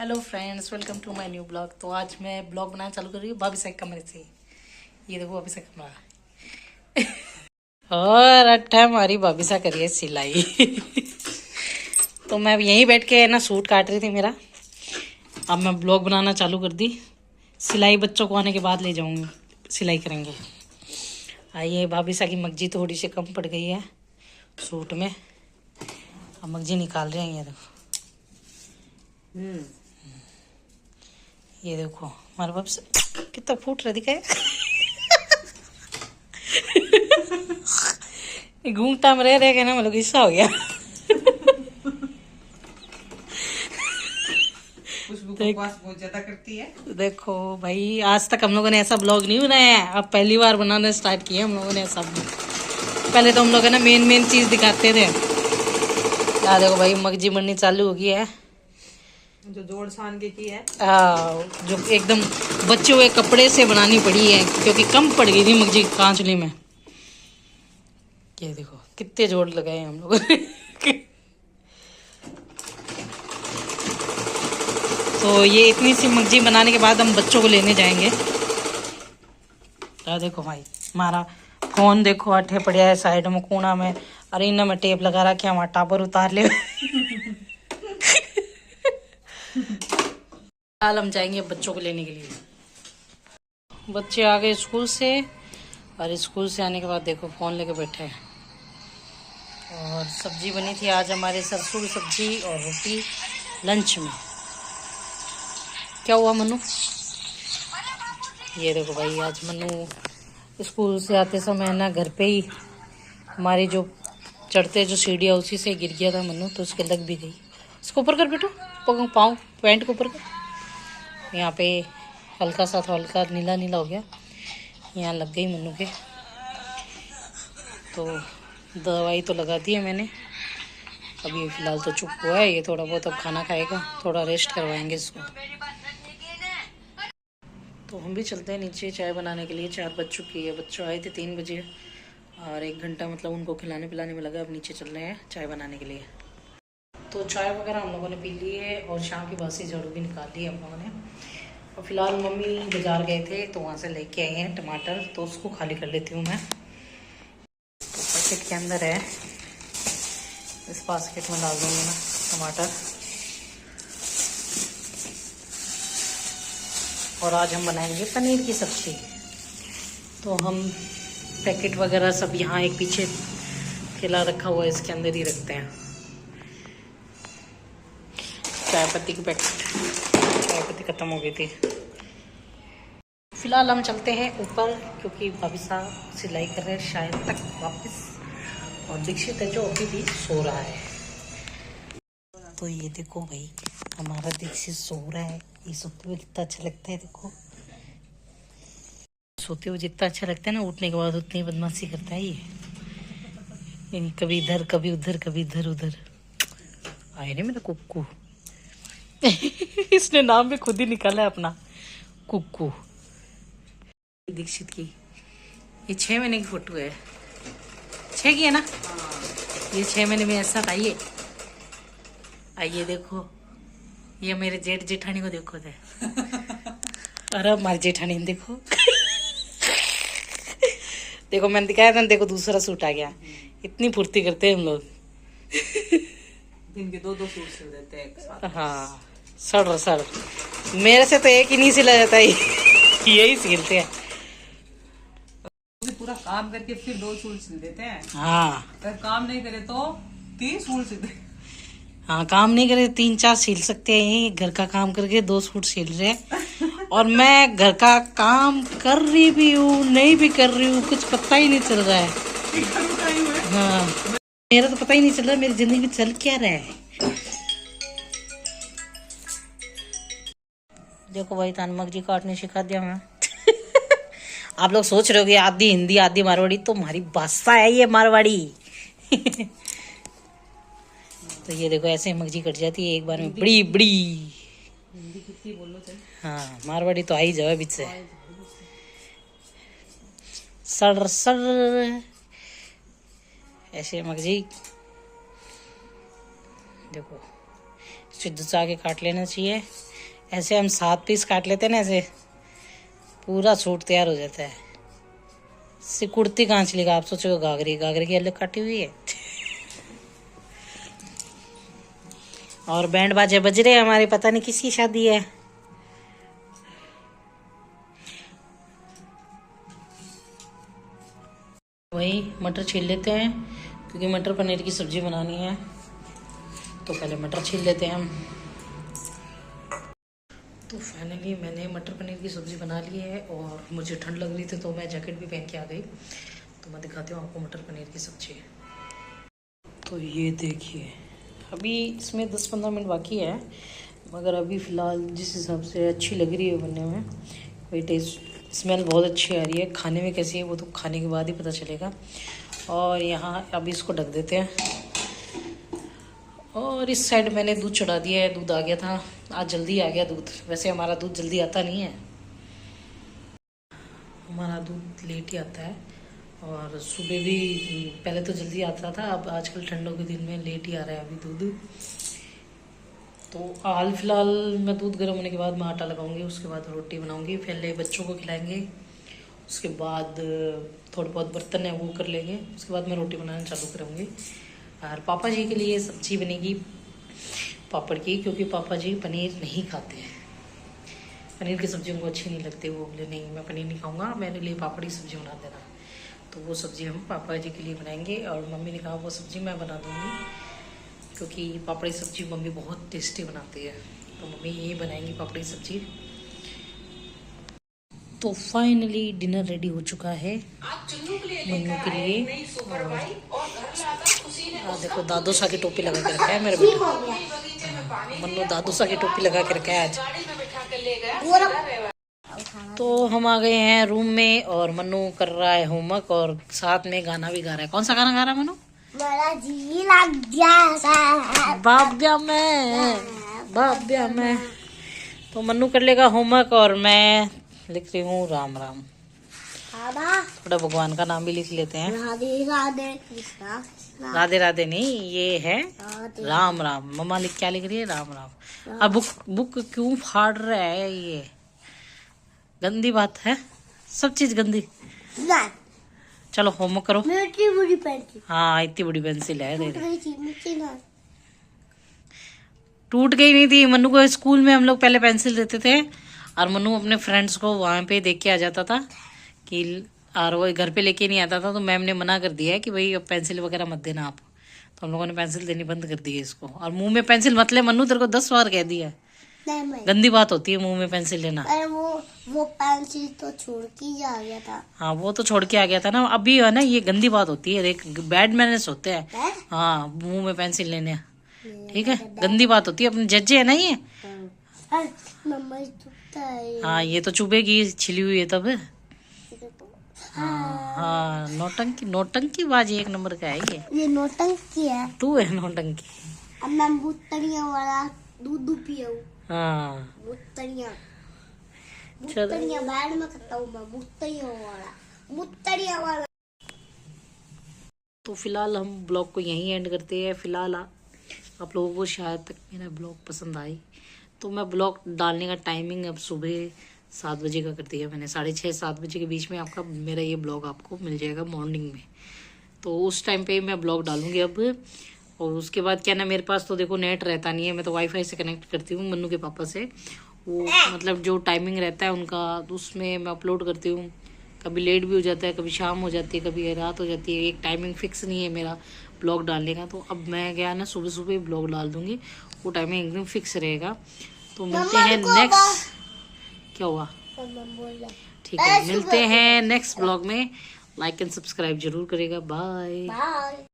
Hello friends, welcome to my new blog. तो आज मैं ब्लॉग बनाना चालू कर रही हूँ भाभी साहब कमरे से। ये देखो भाभी साहब कमरा और अट्ठा हमारी भाभी साहब करिए सिलाई। तो मैं यहीं बैठ के ना सूट काट रही थी मेरा। अब मैं ब्लॉग बनाना चालू कर दी। सिलाई बच्चों को आने के बाद ले जाऊंगी, सिलाई करेंगे। आइए, भाभी साहब की मगजी थोड़ी सी कम पड़ गई है सूट में। अब मगजी निकाल रहे हैं। ये देखो ये देखो हमारे बाप से कितना फूट रहा दिखाए। घूमता में रह के ना मतलब गुस्सा हो गया। बहुत ज्यादा करती है। देखो भाई, आज तक हम लोगों ने ऐसा ब्लॉग नहीं बनाया है। अब पहली बार बनाना स्टार्ट किया हम लोगों ने ऐसा। पहले तो हम लोग है ना मेन चीज दिखाते थे। यार देखो भाई, मगजी बननी चालू हो गई है। जो जोड़ छान के की है, जो एकदम बचे हुए कपड़े से बनानी पड़ी है क्योंकि कम पड़ गई थी मगजी कांचली में। ये देखो कितने जोड़ लगाए हम लोगों ने। तो ये इतनी सी मगजी बनाने के बाद हम बच्चों को लेने जाएंगे। तो देखो भाई, हमारा फोन देखो अठे पड़ा है साइड में कोना में। अरे इन्हें में टेप लगा रखे हमारा टापर उतार ले। कल हम जाएंगे बच्चों को लेने के लिए। बच्चे आ गए स्कूल से, और स्कूल से आने के बाद देखो फोन लेके बैठे हैं। और सब्जी बनी थी आज हमारे, सरसों की सब्जी और रोटी लंच में। क्या हुआ मनु? ये देखो भाई, आज मनु स्कूल से आते समय ना घर पे ही हमारी जो चढ़ते जो सीढ़ियाँ उसी से गिर गया था मनु, तो उसके लग भी गई। इसको ऊपर कर बेटो, पाँव पैंट को ऊपर कर। यहाँ पे हल्का सा था, हल्का नीला नीला हो गया, यहाँ लग गई मनु के। तो दवाई तो लगा दी है मैंने। अभी फ़िलहाल तो चुप हुआ है ये थोड़ा बहुत। अब खाना खाएगा, थोड़ा रेस्ट करवाएंगे इसको। तो हम भी चलते हैं नीचे चाय बनाने के लिए। 4 बज चुकी है, बच्चों आए थे 3 बजे, और 1 घंटा मतलब उनको खिलाने पिलाने में लगा। अब नीचे चल रहे हैं चाय बनाने के लिए। तो चाय वगैरह हम लोगों ने पी ली है, और शाम की बासी झाड़ू भी निकाल ली है हम लोगों ने। और फिलहाल मम्मी बाजार गए थे तो वहाँ से लेके आई हैं टमाटर, तो उसको खाली कर लेती हूँ मैं। तो पैकेट के अंदर है, इस बास्केट में डाल दूँगी मैं टमाटर। और आज हम बनाएंगे पनीर की सब्ज़ी। तो हम पैकेट वगैरह सब यहाँ एक पीछे खिला रखा हुआ है, इसके अंदर ही रखते हैं। चाय पत्ती की पैकेट, चाय पत्ती ख़त्म हो गई थी। फिलहाल हम चलते हैं ऊपर, क्योंकि भाभी साहब सिलाई कर रहे हैं शायद तक वापस, और दीक्षित है जो अभी भी सो रहा है। तो ये देखो भाई, हमारा दीक्षित सो रहा है। ये सोते हुए कितना अच्छा लगता है। देखो सोते हुए जितना अच्छा लगता है ना, उठने के बाद उतनी बदमाशी करता है ये। कभी इधर कभी उधर, कभी इधर उधर। आए नहीं मेरा कुक्कू। इसने नाम भी खुद ही निकाला है अपना, कुक्कू। दीक्षित की ये 6 महीने की फोटो है। 6 की है ना? ये 6 महीने में ऐसा था ये। आइए देखो, ये मेरे जेठ जेठानी को देखो दे। अरे हमारी जेठानी देखो। देखो मैंने दिखाया था ना, देखो दूसरा सूट आ गया। इतनी फुर्ती करते हैं हम लोग। दिन के 2-2 सूट सिल देते हैं एक साथ। हाँ, सड़ मेरे से तो एक ही नहीं सिला जाता है। यही सिलते हैं। पूरा काम करके फिर 2 सूट सिल देते हैं। हाँ, अगर काम नहीं करे तो 3 सूट सिलते हैं। हाँ, काम नहीं करे 3-4 सिल सकते हैं। घर का काम करके 2 सूट सिल रहे हैं। और मैं घर का काम कर रही भी हूँ, नहीं भी कर रही हूँ, कुछ पता ही नहीं चल रहा है। हाँ, मेरा तो पता ही नहीं चल रहा मेरी जिंदगी में चल क्या रहा है। देखो भाई, तान मगजी काटने सिखा दिया मैं। आप लोग सोच रहे हो कि आधी हिंदी आधी मारवाड़ी, तो हमारी भाषा है ये मारवाड़ी। तो ये देखो ऐसे मगजी कट जाती है एक बार में, बड़ी बड़ी। हिंदी कितनी बोलो चल। हाँ, मारवाड़ी तो आई जाए बीच से। सर सर ऐसे मगजी देखो, जुचा के काट लेना चाहिए। ऐसे हम 7 पीस काट लेते हैं ना, ऐसे पूरा सूट तैयार हो जाता है। कुर्ती कहाँ चली गई, आप सोचो घाघरी की अलग काटी हुई है। और बैंड बाजे बज रहे हैं हमारे, पता नहीं किसकी शादी है। वही मटर छील लेते हैं क्योंकि मटर पनीर की सब्जी बनानी है, तो पहले मटर छील लेते हैं हम। तो फाइनली मैंने मटर पनीर की सब्ज़ी बना ली है और मुझे ठंड लग रही थी तो मैं जैकेट भी पहन के आ गई। तो मैं दिखाती हूँ आपको मटर पनीर की सब्ज़ी। तो ये देखिए, अभी इसमें 10-15 मिनट बाकी है, मगर अभी फ़िलहाल जिस हिसाब से अच्छी लग रही है बनने में, वही टेस्ट स्मेल बहुत अच्छी आ रही है। खाने में कैसी है वो तो खाने के बाद ही पता चलेगा। और यहाँ अभी इसको ढक देते हैं। और इस साइड मैंने दूध चढ़ा दिया है, दूध आ गया था आज, जल्दी आ गया दूध। वैसे हमारा दूध जल्दी आता नहीं है, हमारा दूध लेट ही आता है। और सुबह भी पहले तो जल्दी आता था, अब आजकल ठंडों के दिन में लेट ही आ रहा है अभी दूध। तो हाल फिलहाल मैं दूध गर्म होने के बाद मैं आटा लगाऊंगी, उसके बाद रोटी बनाऊंगी। पहले बच्चों को खिलाएंगे, उसके बाद थोड़े बहुत बर्तन है वो कर लेंगे, उसके बाद मैं रोटी बनाना चालू करूँगी। और पापा जी के लिए सब्जी बनेगी पापड़ की, क्योंकि पापा जी पनीर नहीं खाते हैं, पनीर की सब्ज़ी उनको अच्छी नहीं लगती। वो बोले नहीं मैं पनीर नहीं खाऊंगा, मेरे लिए पापड़ की सब्ज़ी बना देना। तो वो सब्ज़ी हम पापा जी के लिए बनाएंगे। और मम्मी ने कहा वो सब्ज़ी मैं बना दूँगी, क्योंकि पापड़ की सब्ज़ी मम्मी बहुत टेस्टी बनाती है, तो मम्मी यही बनाएंगी पापड़ की सब्ज़ी। तो फाइनली डिनर रेडी हो चुका है मन्नू के लिए। और देखो दादू सा की टोपी लगा के रखा है मेरा बेटा, मन्नू दादू सा की टोपी लगा के रखा है आज। तो हम आ गए हैं रूम में और मन्नू कर रहा है होमवर्क और साथ में गाना भी गा रहा है। कौन सा गाना गा रहा है मन्नू? जी लग गया बाब्या में। तो मन्नू कर लेगा होमवर्क और मैं लिख रही हूँ राम राम। थोड़ा भगवान का नाम भी लिख लेते हैं। राधे राधे कृष्णा, राधे राधे नहीं, ये है राम राम। मम्मा क्या लिख रही है? राम राम। अब बुक क्यों फाड़ रहा है? ये गंदी बात है, सब चीज गंदी। चलो होमवर्क करो। इतनी बड़ी पेंसिल, हाँ इतनी बड़ी पेंसिल है। टूट गई नहीं थी। मन्नू को स्कूल में हम लोग पहले पेंसिल देते थे और मन्नू अपने फ्रेंड्स को वहाँ पे देख के आ जाता था कि, और वो घर पे लेके नहीं आता था। तो मैम ने मना कर दिया है कि भाई अब पेंसिल वगैरह मत देना आप। तो हम लोगों ने पेंसिल देनी बंद कर दी है इसको। और मुंह में पेंसिल मत ले मन्नू, तेरे को 10 बार कह दिया है, गंदी बात होती है मुंह में पेंसिल लेना। वो पेंसिल तो छोड़ के आ गया था। हाँ वो तो छोड़ के आ गया था ना, अभी है ना, ये गंदी बात होती है, देख बैड मैनर्स होते हैं। हाँ मुंह में पेंसिल लेने, ठीक है, गंदी बात होती है, अपने जज्जे है ना ये। हाँ ये तो चुभेगी, छिली हुई है तब। हाँ नौटंकी बाजी एक नंबर का है ये नौटंकी है, तू है नौटंकी। अब मैं मुत्तरिया वाला दूध पिया हूँ। हाँ मुत्तरिया बैड में करता हूँ मैं, मुत्तरिया वाला। तो फिलहाल हम ब्लॉग को यहीं एंड करते हैं। फिलहाल आप लोगों को शायद तक मेरा ब्लॉग पसंद आई। तो मैं ब्लॉग डालने का टाइमिंग अब सुबह 7 बजे का कर दिया मैंने, 6:30-7 बजे के बीच में आपका मेरा ये ब्लॉग आपको मिल जाएगा मॉर्निंग में। तो उस टाइम पे मैं ब्लॉग डालूंगी अब। और उसके बाद क्या ना, मेरे पास तो देखो नेट रहता नहीं है, मैं तो वाईफाई से कनेक्ट करती हूँ मन्नू के पापा से। वो मतलब जो टाइमिंग रहता है उनका, उसमें मैं अपलोड करती हूँ। कभी लेट भी हो जाता है, कभी शाम हो जाती है, कभी रात हो जाती है, एक टाइमिंग फिक्स नहीं है मेरा ब्लॉग डालने का। तो अब मैं क्या ना सुबह सुबह ब्लॉग डाल दूंगी, वो टाइमिंग एकदम फिक्स रहेगा। तो मिलते हैं नेक्स्ट, क्या हुआ ठीक है, मिलते हैं नेक्स्ट ब्लॉग में। लाइक एंड सब्सक्राइब जरूर करेगा। बाय।